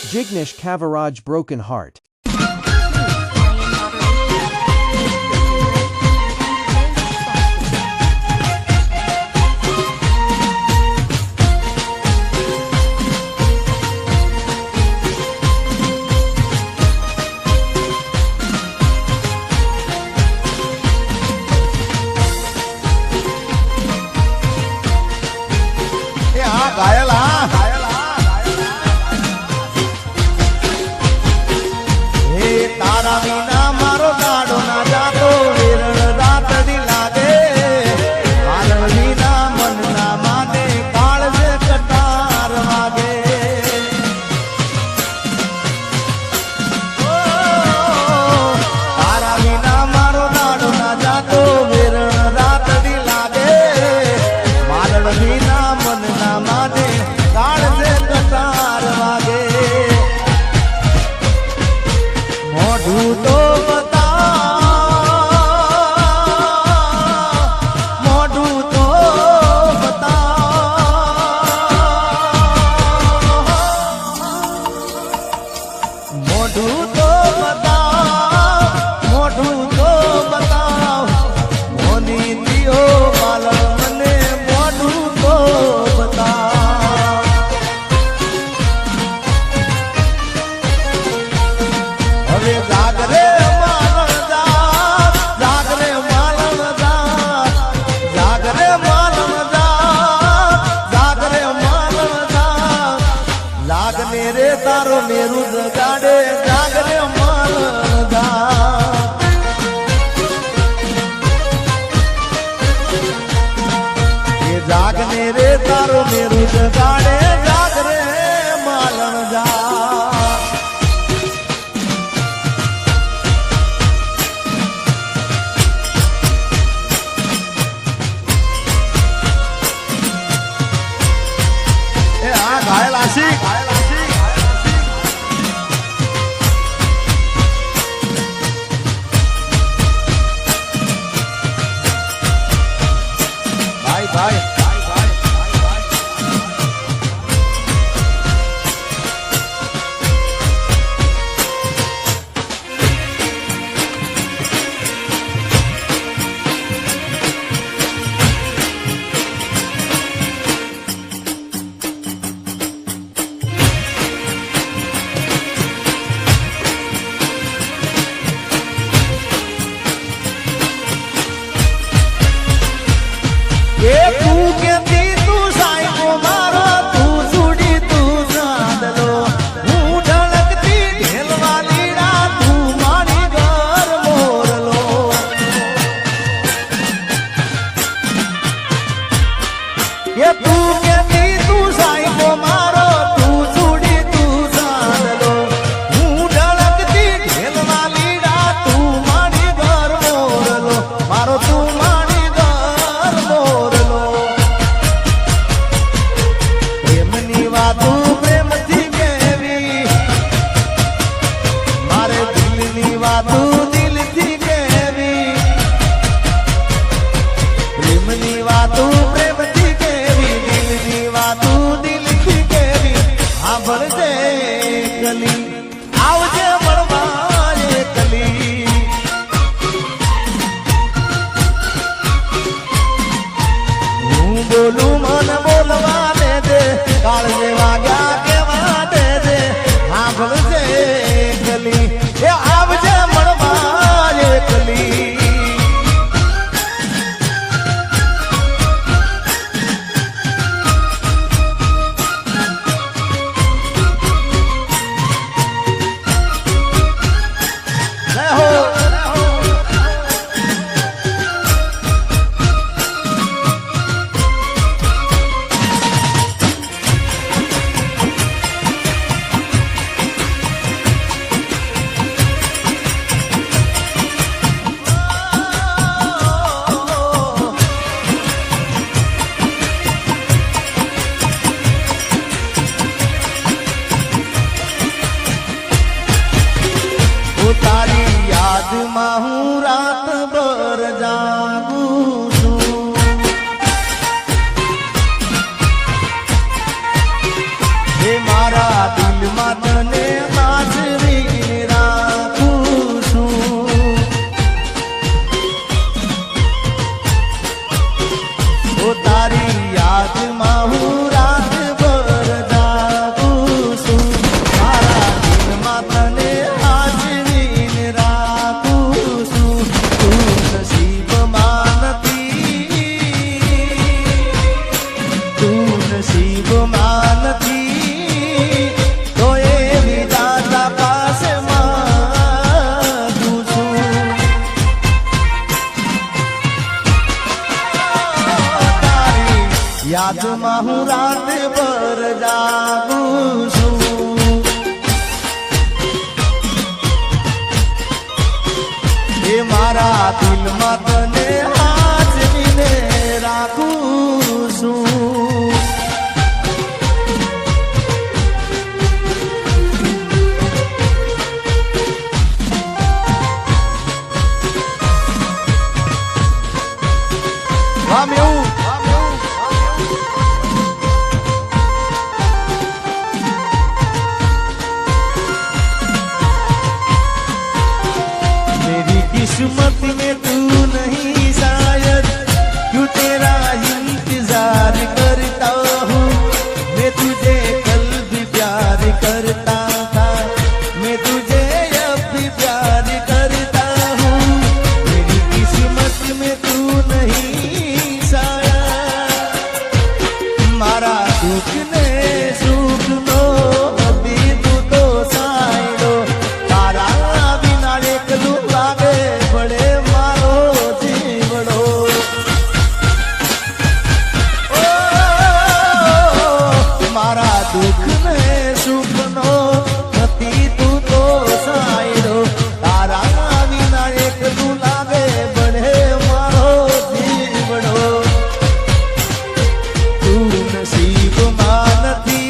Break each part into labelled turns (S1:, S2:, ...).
S1: Jignesh Kaviraj Broken Heart.
S2: जागने रे तारो मेरू जगाड़े जाग रे मालन जा ए आ घायल आशिक भाई भाई हूँ रात भर जागू छूं हे मारा दिल में तने યાદમાં હું રાત ભર જાગું છું એ મારા દિલમાં તને હાજરીને રાખું છું આમ એવું मेरी किस्मत में तू नहीं शायद क्यों तेरा इंतजार करता हूँ मैं तुझे कल भी प्यार करता था मैं तुझे अब भी प्यार करता हूँ मेरी किस्मत में तू नहीं शायद मारा दुख ने सुख नो अभी तू तो साइडो तारा बिना एकलू लागे बड़े मारो जीवड़ो ओ मारा दुख ने सुख नो अभी तू तो साइडो तारा बिना एकलू लागे बड़े मारो जीवड़ो तू नसीब मानती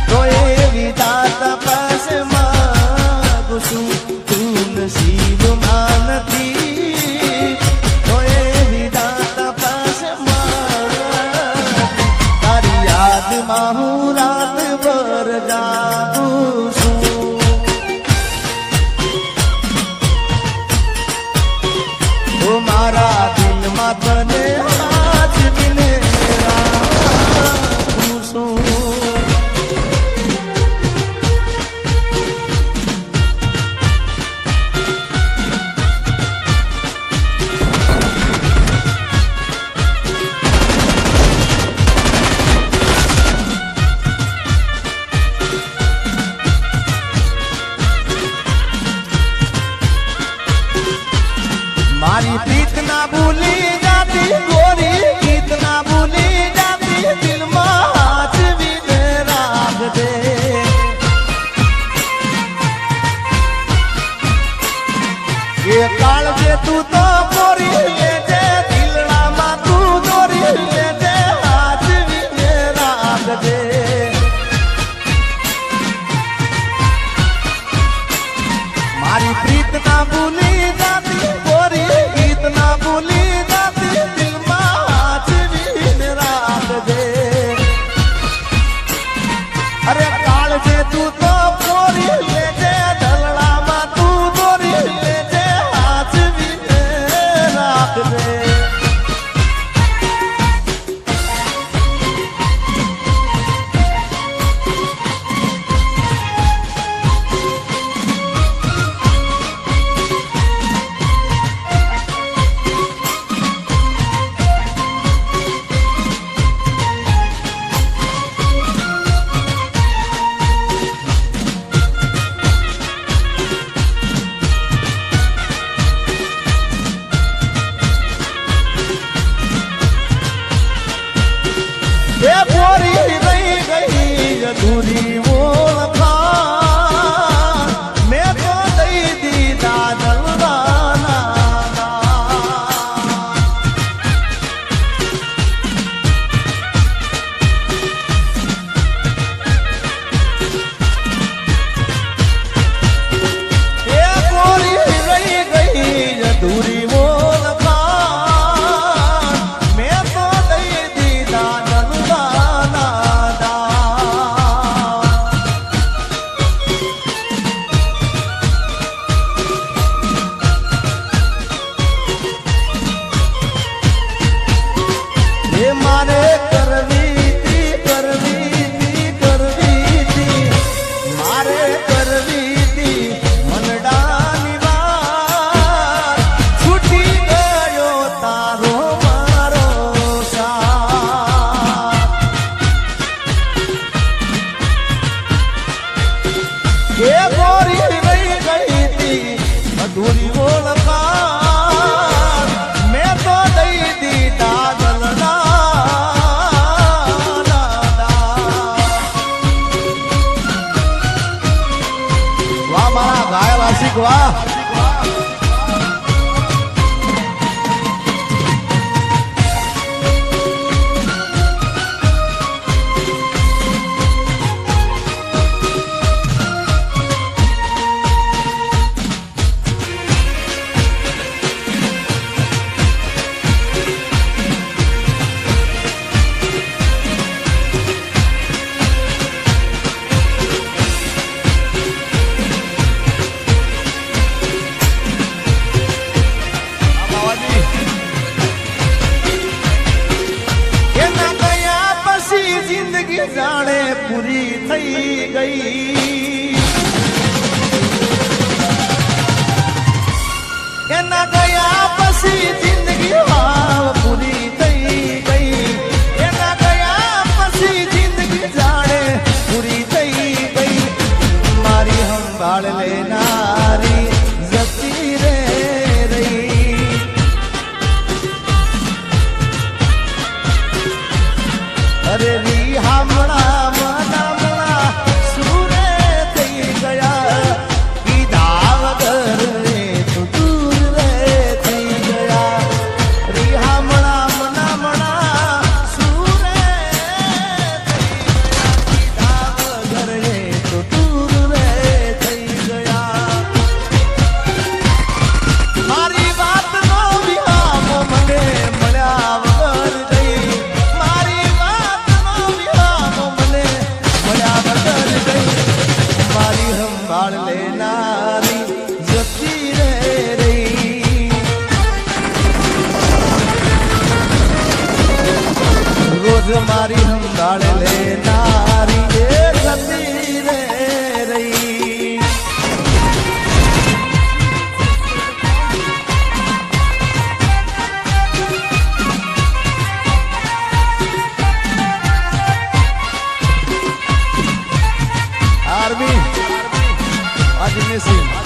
S2: तो ये विधाता पास मांगू છું तू नसीब मानती तो ये विधाता पास मांगू तारी यादમાં હું રાત ભર જાગું છું ઓ મારા દિલમાં તને હાજરીને રાખું છું મારી પ્રીત ના ભૂલી જાતી ગોરી ગીત ના ભૂલી જાતી દિલમાં હાજવીને રાખજે એ કાળજે તું તો ગોરી લેજે દિલડામાં તું દોરી લેજે હાજવીને રાખજે મારી પ્રીત ના ભૂલી જાતી ગોરી ગીત ના ભૂલી જાતી દિલમાં હાજરીને રાખજે અરે કાળજે તું તો ગોરી લેજે દલડામાં તું દોરી લેજે હાજરીને રાખજે ये गोरी रही गई अधूरी वो लखा मैं तो दई दी दादलवाना ये गोरी रही गई अधूरी वो लखा मैं तो दई दी दादलवाना ये मारे करवी थी मारे करवी थी मनडानी बात छूटी गयो तारो मारो साथ ये गोरी रही गई थी अधूरी वो लखान मैं तो दई दी दादलना હાર્દિક વાહ. જાણે પૂરી થઈ ગઈ એના ગયા પછી જિંદગી વાવ પૂરી થઈ ગઈ એના ગયા પછી જિંદગી જાણે પૂરી થઈ ગઈ મારી સંભાળ લેનારી જતી રે રહી અરે રી હામણા મનામણા સુરે થઈ ગયા કીધા વગર રે તું દૂર રે થઈ ગયા રી હામણા મનામણા સુરે થઈ ગયા કીધા વગર રે તું દૂર રે થઈ ગયા મારી વાત નો વિહામો મને મળ્યા વગર ગઈ મારી સંભાળ લેનારી જતી રે રહી રોજ મારી સંભાળ લેનારી જતી રે રહી આર્મી Messi.